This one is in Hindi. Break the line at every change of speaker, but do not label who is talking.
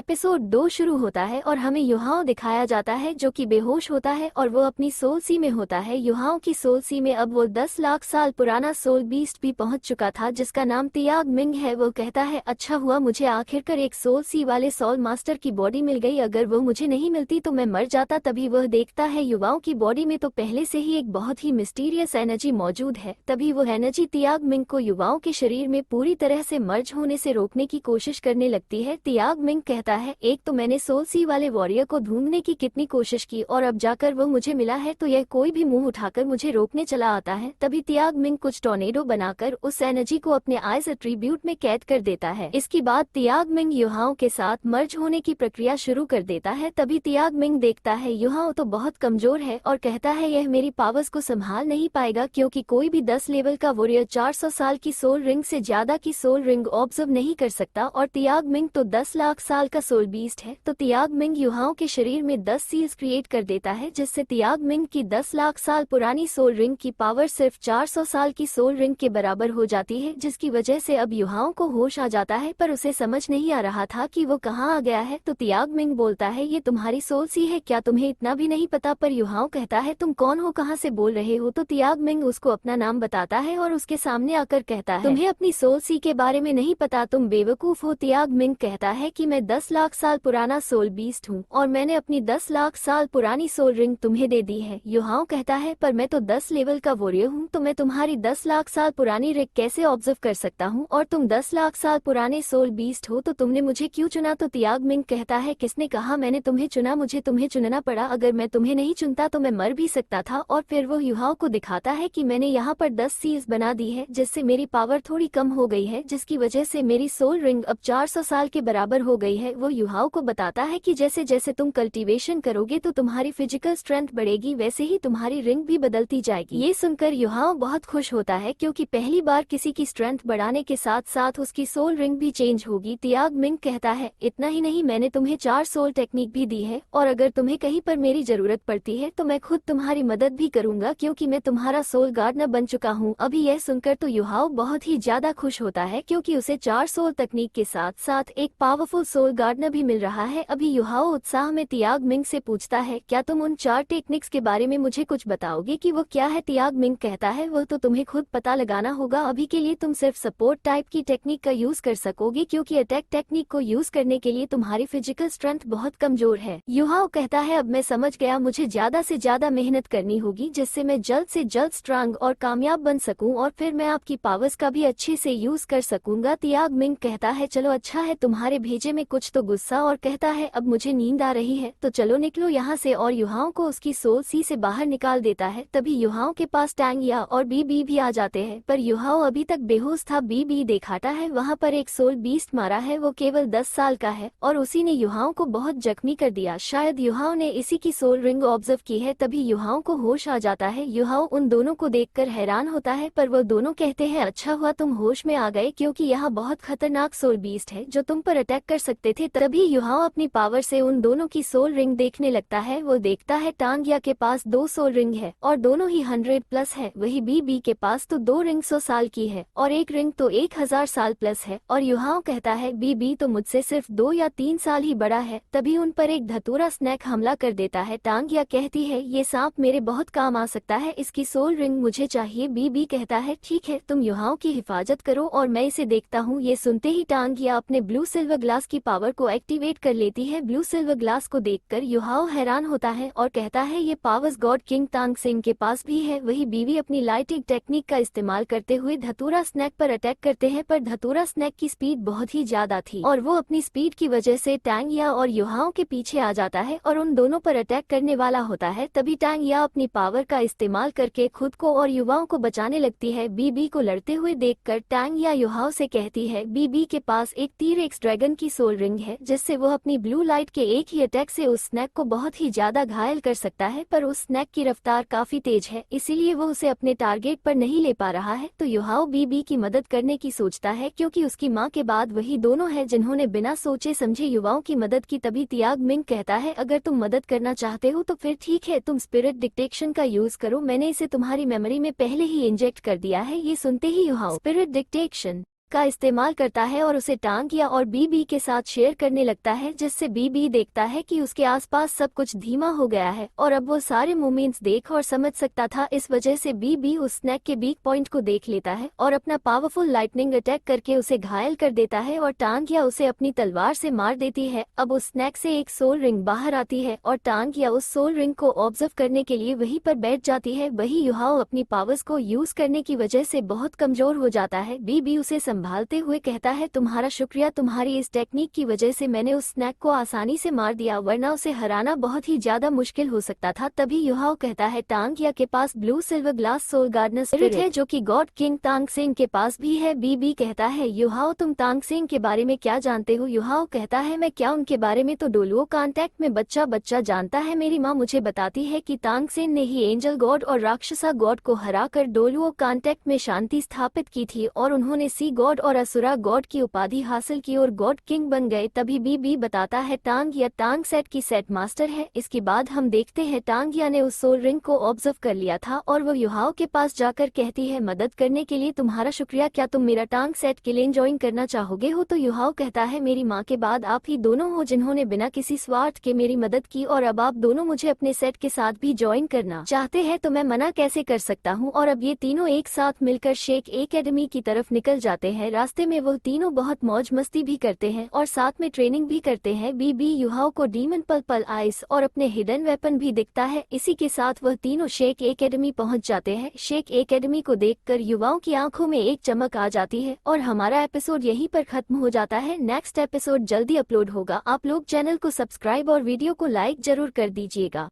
एपिसोड 2 शुरू होता है और हमें युहाओ दिखाया जाता है जो कि बेहोश होता है और वो अपनी सोल सी में होता है। युहाओ की सोल सी में अब वो 10 लाख साल पुराना सोल बीस्ट भी पहुंच चुका था जिसका नाम तियाग मिंग है। वो कहता है अच्छा हुआ मुझे आखिरकार एक सोल सी वाले सोल मास्टर की बॉडी मिल गई, अगर वो मुझे नहीं मिलती तो मैं मर जाता। तभी वह देखता है युवाओं की बॉडी में तो पहले से ही एक बहुत ही मिस्टीरियस एनर्जी मौजूद है। तभी वो एनर्जी तियाग मिंग को युवाओं के शरीर में पूरी तरह से मर्ज होने से रोकने की कोशिश करने लगती है। तियाग मिंग कहता है एक तो मैंने सोल सी वाले वॉरियर को ढूंढने की कितनी कोशिश की और अब जाकर वो मुझे मिला है तो यह कोई भी मुंह उठाकर मुझे रोकने चला आता है। तभी तियाग मिंग कुछ टॉर्नेडो बनाकर उस एनर्जी को अपने आइज एट्रीब्यूट में कैद कर देता है। इसके बाद तियाग मिंग युहाओं के साथ मर्ज होने की प्रक्रिया शुरू कर देता है। तभी तियाग मिंग देखता है युहाओं तो बहुत कमजोर है और कहता है यह मेरी पावर्स को संभाल नहीं पाएगा क्योंकि कोई भी 10 लेवल का वॉरियर 400 साल की सोल रिंग से ज्यादा की सोल रिंग ऑब्जर्व नहीं कर सकता और तियाग मिंग तो 10 लाख साल का सोल बीस्ट है। तो तियाग मिंग युहाओं के शरीर में 10 सील्स क्रिएट कर देता है जिससे तियाग मिंग की 10 लाख साल पुरानी सोल रिंग की पावर सिर्फ 400 साल की सोल रिंग के बराबर हो जाती है, जिसकी वजह से अब युहाओं को होश आ जाता है पर उसे समझ नहीं आ रहा था कि वो कहाँ आ गया है। तो तियाग मिंग बोलता है ये तुम्हारी सोल सी है, क्या तुम्हें इतना भी नहीं पता? पर युहाओं कहता है तुम कौन हो, कहाँ से बोल रहे हो? तो तियाग मिंग उसको अपना नाम बताता है और उसके सामने आकर कहता है तुम्हें अपनी सोल सी के बारे में नहीं पता, तुम बेवकूफ हो। तियाग मिंग कहता है कि मैं 10 लाख साल पुराना सोल बीस्ट हूँ और मैंने अपनी 10 लाख साल पुरानी सोल रिंग तुम्हें दे दी है। युहाओं कहता है पर मैं तो 10 लेवल का वॉरियर हूँ तो मैं तुम्हारी 10 लाख साल पुरानी रिंग कैसे ऑब्जर्व कर सकता हूँ, और तुम 10 लाख साल पुराने सोल बीस्ट हो तो तुमने मुझे क्यों चुना? तो तियाग मिंग कहता है किसने कहा मैंने तुम्हें चुना, मुझे तुम्हें चुनना पड़ा, अगर मैं तुम्हें नहीं चुनता तो मैं मर भी सकता था। और फिर वो युहाओं को दिखाता है कि मैंने यहाँ पर 10 सील्स बना दी है जिससे मेरी पावर थोड़ी कम हो गई है, जिसकी वजह से मेरी सोल रिंग अब 400 साल के बराबर हो गई है। वो युहाओं को बताता है कि जैसे जैसे तुम कल्टीवेशन करोगे तो तुम्हारी फिजिकल स्ट्रेंथ बढ़ेगी वैसे ही तुम्हारी रिंग भी बदलती जाएगी। ये सुनकर युहाओं बहुत खुश होता है क्योंकि पहली बार किसी की स्ट्रेंथ बढ़ाने के साथ साथ उसकी सोल रिंग भी चेंज होगी। तियाग मिंग कहता है इतना ही नहीं, मैंने तुम्हें 4 सोल टेक्निक भी दी है और अगर तुम्हें कहीं पर मेरी जरूरत पड़ती है तो मैं खुद तुम्हारी मदद भी करूंगा क्योंकि मैं तुम्हारा सोल गार्डनर बन चुका हूँ। अभी यह सुनकर तो युहाओं बहुत ही ज्यादा खुश होता है क्योंकि उसे 4 सोल तकनीक के साथ साथ एक पावरफुल सोल गार्डनर भी मिल रहा है। अभी युहाओं उत्साह में तियाग मिंग से पूछता है क्या तुम उन 4 टेक्निक्स के बारे में मुझे कुछ बताओगे कि वो क्या है? तियाग मिंग कहता है वो तो तुम्हें खुद पता लगाना होगा, अभी के लिए तुम सिर्फ सपोर्ट टाइप की टेक्निक का यूज कर सकोगे क्योंकि अटैक टेक्निक को यूज करने के लिए तुम्हारी फिजिकल स्ट्रेंथ बहुत कमजोर है। युहाओं कहता है अब मैं समझ गया, मुझे ज्यादा से ज्यादा मेहनत करनी होगी जिससे मैं जल्द से जल्द स्ट्रांग और कामयाब बन सकूं और फिर मैं आपकी पावर्स का भी अच्छे से यूज कर सकूंगा। तियाग मिंग कहता है चलो अच्छा है, तुम्हारे भेजे में कुछ तो गुस्सा, और कहता है अब मुझे नींद आ रही है तो चलो निकलो यहाँ से, और युहाओं को उसकी सोल सी से बाहर निकाल देता है। तभी युहाओं के पास टैंगिया और बीबी भी आ जाते हैं पर युहाओं अभी तक बेहोश था। बीबी दिखाता है वहाँ पर एक सोल बीस्ट मारा है, वो केवल 10 साल का है और उसी ने युहाओं को बहुत जख्मी कर दिया, शायद युहाओं ने इसी की सोल रिंग ऑब्जर्व की है। तभी युहाओं को होश आ जाता है। युहाओं उन दोनों को देखकर हैरान होता है पर वो दोनों कहते हैं अच्छा हुआ तुम होश में आ गए क्योंकि यहाँ बहुत खतरनाक सोल बीस्ट है जो तुम पर अटैक कर सकते थे। तभी युहाओं अपनी पावर से उन दोनों की सोल रिंग देखने लगता है। वो देखता है टांगिया के पास 2 सोल रिंग है और दोनों ही 100+ है, वही बीबी के पास तो 2 रिंग 100 साल की है और एक रिंग तो 1000 साल प्लस है। और युहाओं कहता है बीबी तो मुझसे सिर्फ 2 या 3 साल ही बड़ा है। तभी उन पर एक धतूरा स्नैक हमला कर देता है। टांगिया कहती है ये सांप मेरे बहुत काम आ सकता है, इसकी सोल रिंग मुझे चाहिए। बीबी कहता है ठीक है तुम युहाओं की हिफाजत करो और मैं इसे देखता हूँ। ये सुनते ही टांगिया अपने ब्लू सिल्वर ग्लास की पावर को एक्टिवेट कर लेती है। ब्लू सिल्वर ग्लास को देखकर युहाओं हैरान होता है और कहता है ये पावर्स गॉड किंग तांग सिंह के पास भी है। वही बीवी अपनी लाइटिंग टेक्निक का इस्तेमाल करते हुए धतूरा स्नैक पर अटैक करते हैं पर धतूरा स्नैक की स्पीड बहुत ही ज्यादा थी और वो अपनी स्पीड की वजह से टांगिया और युहाओं के पीछे आ जाता है और उन दोनों पर अटैक करने वाला होता है। तभी टांगिया अपनी पावर का इस्तेमाल करके खुद को और युवाओं को बचाने लगती है। बीबी को लड़ते हुए देखकर टांगिया युहाओं से कहती है बीबी के पास एक टी-रेक्स ड्रैगन की सोल रिंग है जिससे वो अपनी ब्लू लाइट के एक ही अटैक से उस स्नैक को बहुत ही ज्यादा घायल कर सकता है, पर उस स्नैक की रफ्तार काफी तेज है इसीलिए वो उसे अपने टारगेट पर नहीं ले पा रहा है। तो युहाओं बीबी की मदद करने की सोचता है क्योंकि उसकी माँ के बाद वही दोनों है जिन्होंने बिना सोचे समझे युवाओं की मदद की। तभी तियाग मिंग कहता है अगर तुम मदद करना चाहते हो तो फिर ठीक है, तुम स्पिरिट डिटेक्शन का यूज करो, मैंने इसे तुम्हारी मेमोरी में पहले ही इंजेक्ट कर दिया है। ये सुनते ही युहाओं स्पिरिट डिटेक्शन का इस्तेमाल करता है और उसे टांगिया और बीबी के साथ शेयर करने लगता है, जिससे बीबी देखता है कि उसके आसपास सब कुछ धीमा हो गया है और अब वो सारे मूवमेंट्स देख और समझ सकता था। इस वजह से बीबी उस स्नैक के वीक पॉइंट को देख लेता है और अपना पावरफुल लाइटनिंग अटैक करके उसे घायल कर देता है और टांगिया उसे अपनी तलवार से मार देती है। अब उस स्नैक से एक सोल रिंग बाहर आती है और टांगिया उस सोल रिंग को ऑब्जर्व करने के लिए वहीं पर बैठ जाती है। वही युहाओ अपनी पावर्स को यूज करने की वजह से बहुत कमजोर हो जाता है। बीबी उसे संभालते हुए कहता है, तुम्हारा शुक्रिया, तुम्हारी इस टेक्निक की वजह से मैंने उस स्नैक को आसानी से मार दिया, वरना उसे हराना बहुत ही ज्यादा मुश्किल हो सकता था। तभी युहाओ कहता है, टांगिया के पास blue silver glass soul gardener spirit है जो कि गॉड किंग तांगसेंग के पास भी है। बीबी कहता है, युहाओ तुम तांगसेंग के बारे में क्या जानते हो? युहाओ कहता है, मैं क्या उनके बारे में तो डोलुओ कांटेक्ट में बच्चा बच्चा जानता है। मेरी माँ मुझे बताती है कि तांगसेन ने ही एंजल गॉड और राक्षसा गॉड को हराकर डोलुओ कांटेक्ट में शांति स्थापित की थी और उन्होंने सी गॉड और असुरा गॉड की उपाधि हासिल की और गॉड किंग बन गए। तभी बीबी बताता है, टांगिया टांग सेट की सेट मास्टर है। इसके बाद हम देखते हैं टांगिया ने उस सोल रिंग को ऑब्जर्व कर लिया था और वो युहाओ के पास जाकर कहती है, मदद करने के लिए तुम्हारा शुक्रिया, क्या तुम मेरा टांग सेट के लिए ज्वाइन करना चाहोगे हो? तो युहाओ कहता है, मेरी माँ के बाद आप ही दोनों हो जिन्होंने बिना किसी स्वार्थ के मेरी मदद की और अब आप दोनों मुझे अपने सेट के साथ भी ज्वाइन करना चाहते हैं तो मैं मना कैसे कर सकता हूँ। और अब ये तीनों एक साथ मिलकर शेक एकेडमी की तरफ निकल जाते हैं। रास्ते में वो तीनों बहुत मौज मस्ती भी करते हैं और साथ में ट्रेनिंग भी करते हैं। बीबी युहाओ को डीमन पल आइस और अपने हिडन वेपन भी दिखता है। इसी के साथ वह तीनों शेक एकेडमी पहुंच जाते हैं। शेक एकेडमी को देखकर युवाओं की आंखों में एक चमक आ जाती है और हमारा एपिसोड यहीं पर खत्म हो जाता है। नेक्स्ट एपिसोड जल्दी अपलोड होगा। आप लोग चैनल को सब्सक्राइब और वीडियो को लाइक जरूर कर दीजिएगा।